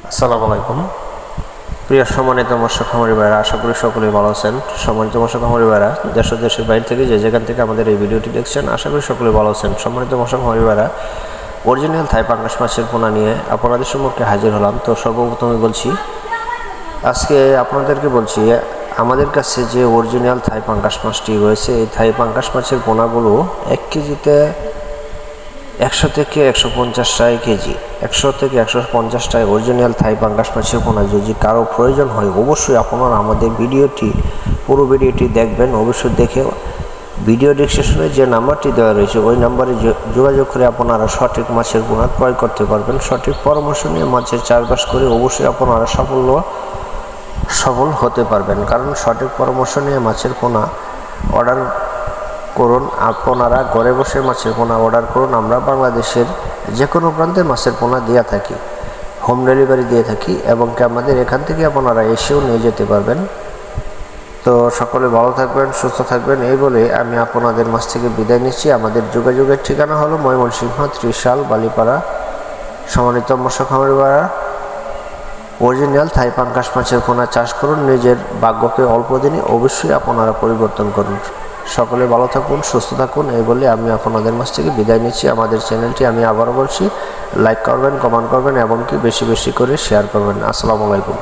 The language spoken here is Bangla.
আসসালামু আলাইকুম। প্রিয় সম্মানিত মৎস্য খামারি ভাইরা, আশা করি সকলেই ভালো আছেন। সম্মানিত মৎস্য খামারি ভাইরা, দেশ ও দেশের বাইরে থেকে যে যেখান থেকে আমাদের এই ভিডিওটি দেখছেন, আশা করি সকলেই ভালো আছেন। সম্মানিত মৎস্য খামারি ভাইরা, অরিজিনাল থাই পাঙ্গাস মাছের পোনা নিয়ে আপনাদের সম্মুখে হাজির হলাম। তো সর্বপ্রথমে বলছি, আজকে আপনাদেরকে বলছি, আমাদের কাছে যে অরিজিনাল থাই পাঙ্গাস মাছটি রয়েছে, এই থাই পাঙ্গাস মাছের পোনাগুলো 1 কেজিতে 100 থেকে 150 টাকা কেজি, 100 থেকে 150 টাকা অরিজিনাল থাই পাঙ্গাস মাছের পোনা। যদি কারো প্রয়োজন হয়, অবশ্যই আপনারা আমাদের পুরো ভিডিওটি দেখবেন। অবশ্যই দেখে ভিডিও ডিসক্রিপশনে যে নাম্বারটি দেওয়া রয়েছে, ওই নাম্বারে যোগাযোগ করে আপনারা সঠিক মাছের পোনা ক্রয় করতে পারবেন। সঠিক পরামর্শ নিয়ে মাছের চাষবাস করে অবশ্যই আপনারা সফল হতে পারবেন। কারণ সঠিক পরামর্শ নিয়ে মাছের পোনা অর্ডার করুন। আপনারা ঘরে বসে মাছের পোনা অর্ডার করুন। আমরা বাংলাদেশের যে কোনো প্রান্তে মাছের পোনা দিয়ে থাকি, হোম ডেলিভারি দিয়ে থাকি, এবং আমাদের এখান থেকে আপনারা এসেও নিয়ে যেতে পারবেন। তো সকলে ভালো থাকবেন, সুস্থ থাকবেন, এই বলে আমি আপনাদের মাছ থেকে বিদায় নিচ্ছি। আমাদের যোগাযোগের ঠিকানা হলো ময়মনসিংহ, ত্রিশাল, বালিপাড়া। সম্মানিত মৎস্য খামারিরা, অরিজিনাল থাই পাঙ্গাস মাছের পোনা চাষ করুন। নিজের ভাগ্যকে অল্প দিনে অবশ্যই আপনারা পরিবর্তন করুন। সকলে ভালো থাকুন, সুস্থ থাকুন, এই বলে আমি আপনাদের মাছ থেকে বিদায় নিচ্ছি। আমাদের চ্যানেলটি আমি আবারও বলছি, লাইক করবেন, কমেন্ট করবেন, এমনকি বেশি বেশি করে শেয়ার করবেন। আসসালামু আলাইকুম।